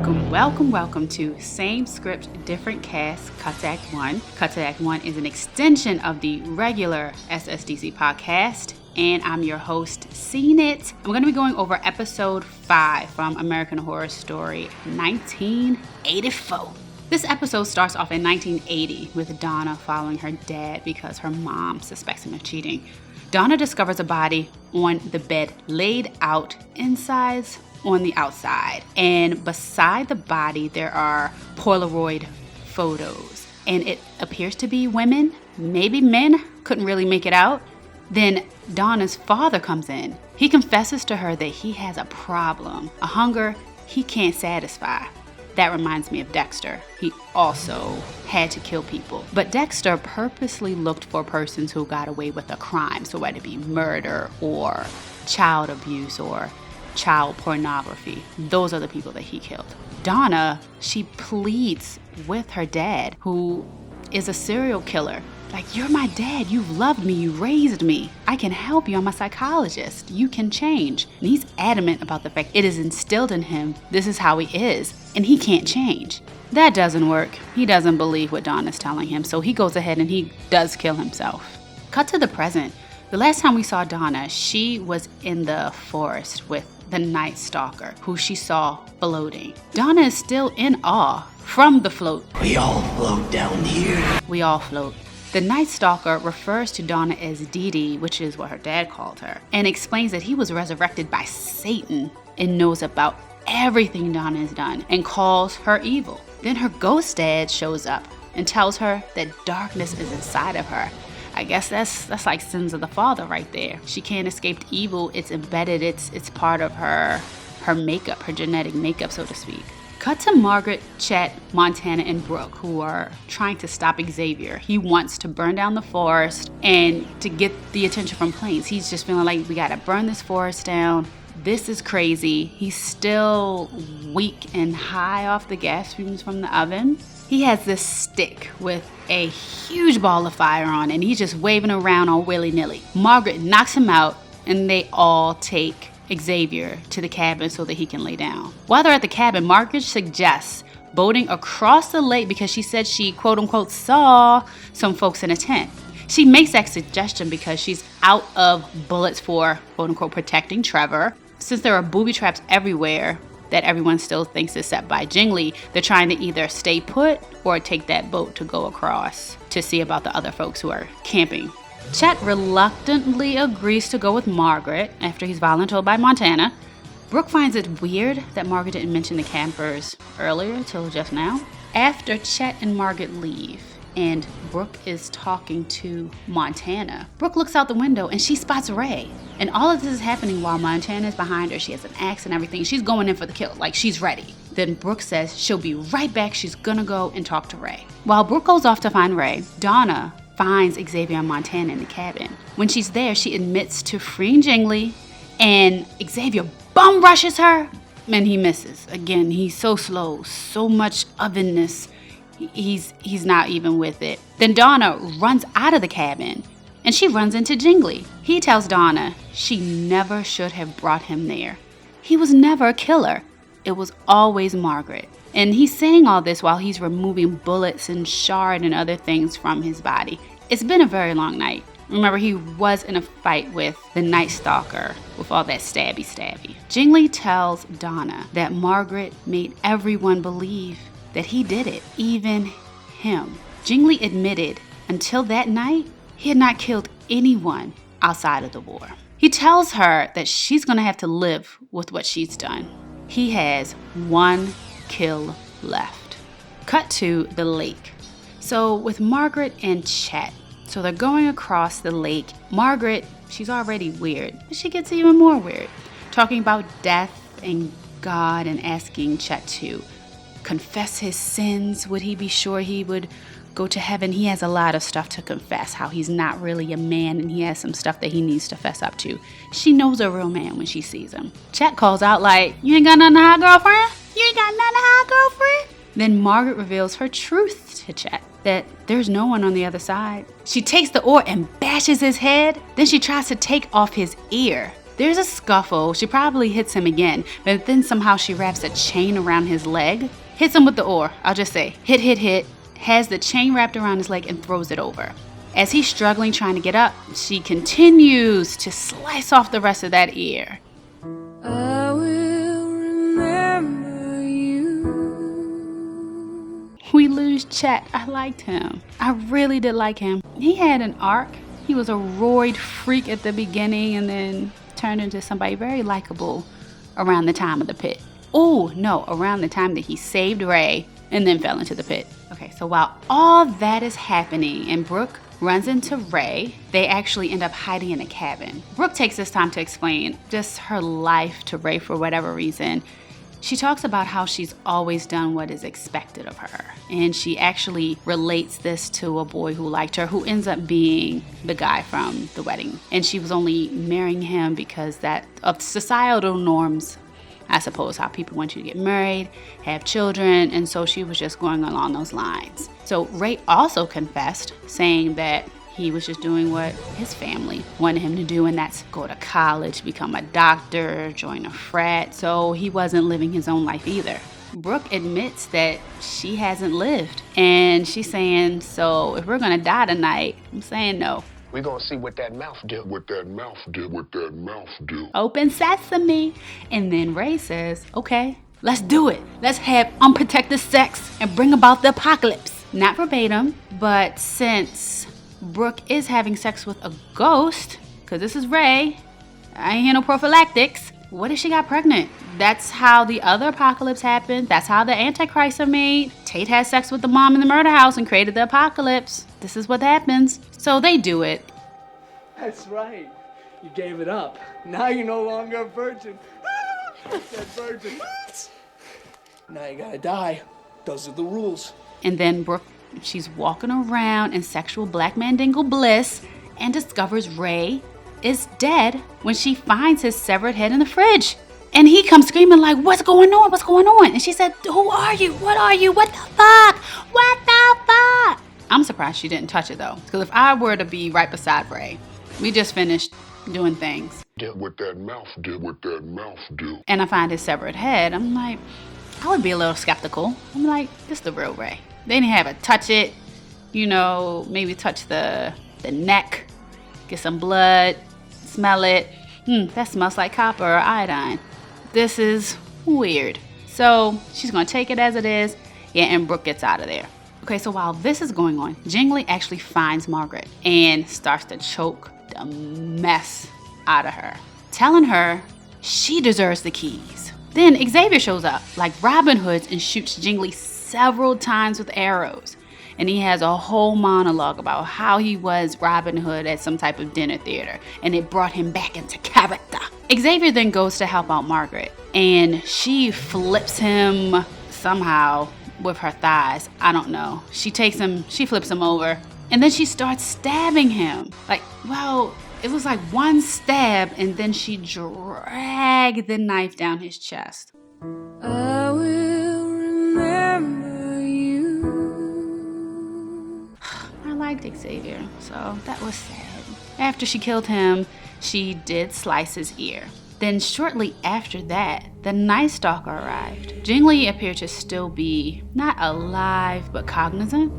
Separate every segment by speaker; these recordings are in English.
Speaker 1: Welcome to Same Script, Different Cast, Cut to Act 1. Cut to Act 1 is an extension of the regular SSDC podcast, and I'm your host, Seen It. I'm going to be going over episode 5 from American Horror Story 1984. This episode starts off in 1980 with Donna following her dad because her mom suspects him of cheating. Donna discovers a body on the bed laid out insides on the outside, and beside the body there are Polaroid photos, and it appears to be women, maybe men, couldn't really make it out. Then Donna's father comes in. He confesses to her that he has a problem, a hunger he can't satisfy. That reminds me of Dexter. He also had to kill people. But Dexter purposely looked for persons who got away with a crime, so whether it be murder or child abuse or child pornography. Those are the people that he killed. Donna, she pleads with her dad, who is a serial killer. Like, you're my dad. You loved me. You raised me. I can help you. I'm a psychologist. You can change. And he's adamant about the fact it is instilled in him. This is how he is. And he can't change. That doesn't work. He doesn't believe what Donna's telling him. So he goes ahead and he does kill himself. Cut to the present. The last time we saw Donna, she was in the forest with the Night Stalker, who she saw floating. Donna is still in awe from the float.
Speaker 2: We all float down here.
Speaker 1: We all float. The Night Stalker refers to Donna as Dee Dee, which is what her dad called her, and explains that he was resurrected by Satan and knows about everything Donna has done and calls her evil. Then her ghost dad shows up and tells her that darkness is inside of her. I guess that's like sins of the father right there. She can't escape evil. It's embedded. It's part of her makeup, her genetic makeup, so to speak. Cut to Margaret, Chet, Montana, and Brooke, who are trying to stop Xavier. He wants to burn down the forest and to get the attention from planes. He's just feeling like, we gotta burn this forest down. This is crazy. He's still weak and high off the gas fumes from the oven. He has this stick with a huge ball of fire on it, and he's just waving around all willy-nilly. Margaret knocks him out, and they all take Xavier to the cabin so that he can lay down. While they're at the cabin, Margaret suggests boating across the lake because she said she, quote-unquote, saw some folks in a tent. She makes that suggestion because she's out of bullets for, quote-unquote, protecting Trevor. Since there are booby traps everywhere that everyone still thinks is set by Jingli, they're trying to either stay put or take that boat to go across to see about the other folks who are camping. Chet reluctantly agrees to go with Margaret after he's voluntold by Montana. Brooke finds it weird that Margaret didn't mention the campers earlier till just now. After Chet and Margaret leave and Brooke is talking to Montana, Brooke looks out the window and she spots Ray. And all of this is happening while Montana is behind her. She has an axe and everything. She's going in for the kill, like she's ready. Then Brooke says she'll be right back. She's gonna go and talk to Ray. While Brooke goes off to find Ray, Donna finds Xavier and Montana in the cabin. When she's there, she admits to freeing Jingli, and Xavier bum rushes her, and he misses. Again, he's so slow, so much ovenness. He's not even with it. Then Donna runs out of the cabin, and she runs into Jingli. He tells Donna she never should have brought him there. He was never a killer. It was always Margaret. And he's saying all this while he's removing bullets and shard and other things from his body. It's been a very long night. Remember, he was in a fight with the Night Stalker with all that stabby. Jingli tells Donna that Margaret made everyone believe that he did it, even him. Jingli admitted until that night, he had not killed anyone outside of the war. He tells her that she's gonna have to live with what she's done. He has one kill left. Cut to the lake. So with Margaret and Chet, so they're going across the lake. Margaret, she's already weird, but she gets even more weird, talking about death and God and asking Chet to confess his sins. Would he be sure he would go to heaven? He has a lot of stuff to confess, how he's not really a man and he has some stuff that he needs to fess up to. She knows a real man when she sees him. Chet calls out like, you ain't got nothing to hide, girlfriend? You ain't got nothing to hide, girlfriend? Then Margaret reveals her truth to Chet, that there's no one on the other side. She takes the oar and bashes his head. Then she tries to take off his ear. There's a scuffle. She probably hits him again, but then somehow she wraps a chain around his leg. Hits him with the oar. I'll just say, hit. Has the chain wrapped around his leg and throws it over. As he's struggling trying to get up, she continues to slice off the rest of that ear. I will remember you. We lose Chet. I liked him. I really did like him. He had an arc. He was a roid freak at the beginning and then turned into somebody very likable around the time of the pit. Oh, no, around the time that he saved Ray and then fell into the pit. Okay, so while all that is happening and Brooke runs into Ray, they actually end up hiding in a cabin. Brooke takes this time to explain just her life to Ray for whatever reason. She talks about how she's always done what is expected of her. And she actually relates this to a boy who liked her, who ends up being the guy from the wedding. And she was only marrying him because that of societal norms, I suppose, how people want you to get married, have children, and so she was just going along those lines. So Ray also confessed, saying that he was just doing what his family wanted him to do, and that's go to college, become a doctor, join a frat, so he wasn't living his own life either. Brooke admits that she hasn't lived, and she's saying, so if we're gonna die tonight, I'm saying no.
Speaker 3: We're gonna see what that mouth do. What that mouth do.
Speaker 1: Open sesame. And then Ray says, okay, let's do it. Let's have unprotected sex and bring about the apocalypse. Not verbatim, but since Brooke is having sex with a ghost, because this is Ray, I ain't hear no prophylactics. What if she got pregnant? That's how the other apocalypse happened. That's how the Antichrists are made. Tate had sex with the mom in the murder house and created the apocalypse. This is what happens. So they do it.
Speaker 4: That's right. You gave it up. Now you're no longer a virgin. That virgin. Now you gotta die. Those are the rules.
Speaker 1: And then Brooke, she's walking around in sexual black mandingle bliss and discovers Ray is dead when she finds his severed head in the fridge. And he comes screaming like, what's going on? What's going on? And she said, who are you? What are you? What the fuck? What the fuck? I'm surprised she didn't touch it though. Because if I were to be right beside Ray, we just finished doing things.
Speaker 3: Get what that mouth do.
Speaker 1: And I find his severed head. I'm like, I would be a little skeptical. I'm like, this is the real Ray. They didn't have it touch it, you know, maybe touch the neck, get some blood, smell it. That smells like copper or iodine. This is weird. So she's gonna take it as it is. Yeah, and Brooke gets out of there. Okay, so while this is going on, Jingly actually finds Margaret and starts to choke the mess out of her, telling her she deserves the keys. Then Xavier shows up like Robin Hood and shoots Jingly several times with arrows. And he has a whole monologue about how he was Robin Hood at some type of dinner theater, and it brought him back into character. Xavier then goes to help out Margaret, and she flips him somehow with her thighs. I don't know. She flips him over, and then she starts stabbing him. Like, well, it was like one stab, and then she dragged the knife down his chest. I will remember you. I liked Xavier, so that was sad. After she killed him, she did slice his ear. Then shortly after that, the Night Stalker arrived. Jingly appeared to still be not alive, but cognizant.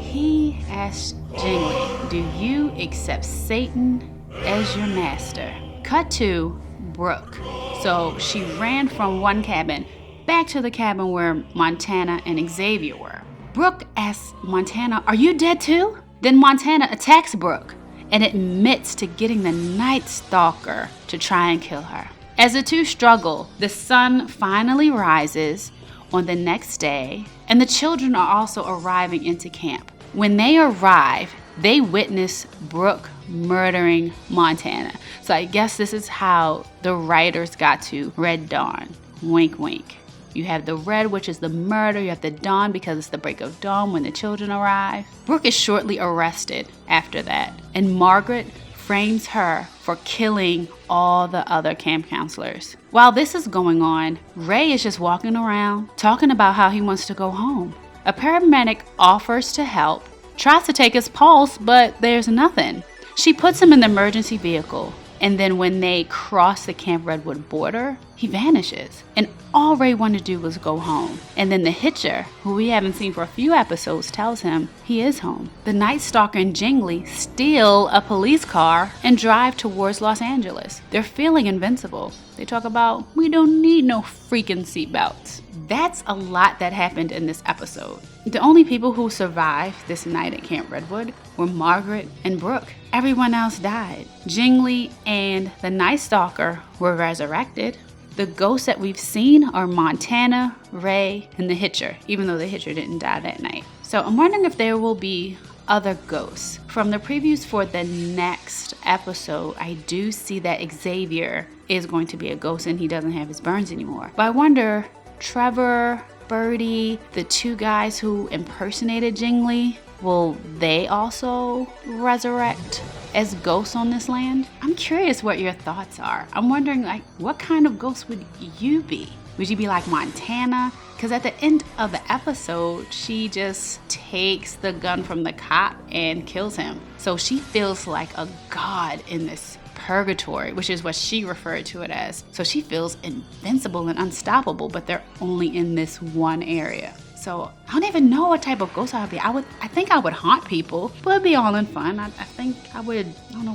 Speaker 1: He asked Jingly, do you accept Satan as your master? Cut to Brooke. So she ran from one cabin back to the cabin where Montana and Xavier were. Brooke asks Montana, are you dead too? Then Montana attacks Brooke and admits to getting the Night Stalker to try and kill her. As the two struggle, the sun finally rises on the next day, and the children are also arriving into camp. When they arrive, they witness Brooke murdering Montana. So I guess this is how the writers got to RedDawn. Wink, wink. You have the red, which is the murder. You have the dawn because it's the break of dawn when the children arrive. Brooke is shortly arrested after that, and Margaret frames her for killing all the other camp counselors. While this is going on, Ray is just walking around talking about how he wants to go home. A paramedic offers to help, tries to take his pulse, but there's nothing. She puts him in the emergency vehicle, and then when they cross the Camp Redwood border, he vanishes. And all Ray wanted to do was go home. And then the hitcher, who we haven't seen for a few episodes, tells him he is home. The Night Stalker and Jingly steal a police car and drive towards Los Angeles. They're feeling invincible. They talk about, we don't need no freaking seatbelts. That's a lot that happened in this episode. The only people who survived this night at Camp Redwood were Margaret and Brooke. Everyone else died. Jingly and the Night Stalker were resurrected. The ghosts that we've seen are Montana, Ray, and the Hitcher, even though the Hitcher didn't die that night. So I'm wondering if there will be other ghosts. From the previews for the next episode, I do see that Xavier is going to be a ghost and he doesn't have his burns anymore. But I wonder, Trevor, Birdie, the two guys who impersonated Jingly, will they also resurrect as ghosts on this land? I'm curious what your thoughts are. I'm wondering, like, what kind of ghost would you be? Would you be like Montana? Because at the end of the episode, she just takes the gun from the cop and kills him. So she feels like a god in this purgatory, which is what she referred to it as. So she feels invincible and unstoppable, but they're only in this one area. So I don't even know what type of ghost I would be. I think I would haunt people, but it'd be all in fun. I think I would,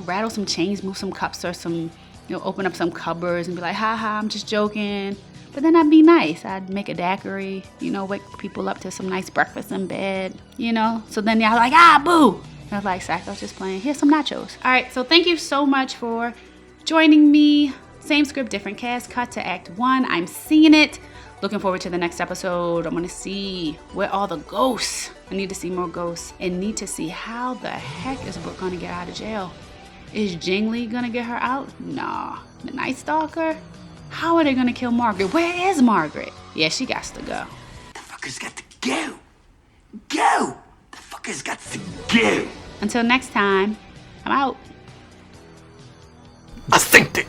Speaker 1: rattle some chains, move some cups or open up some cupboards and be like, ha ha, I'm just joking. But then I'd be nice. I'd make a daiquiri, wake people up to some nice breakfast in bed, So then y'all like, ah, boo. I was like, Psycho's just playing. Here's some nachos. All right, so thank you so much for joining me. Same script, different cast. Cut to Act 1. I'm seeing it. Looking forward to the next episode. I'm going to see where all the ghosts. I need to see more ghosts and need to see how the heck is Brooke going to get out of jail. Is Jingly going to get her out? Nah. The Night Stalker? How are they going to kill Margaret? Where is Margaret? Yeah, she got to go.
Speaker 2: The fucker's got to go. Go! The fucker's got to go.
Speaker 1: Until next time, I'm out.
Speaker 2: I think that.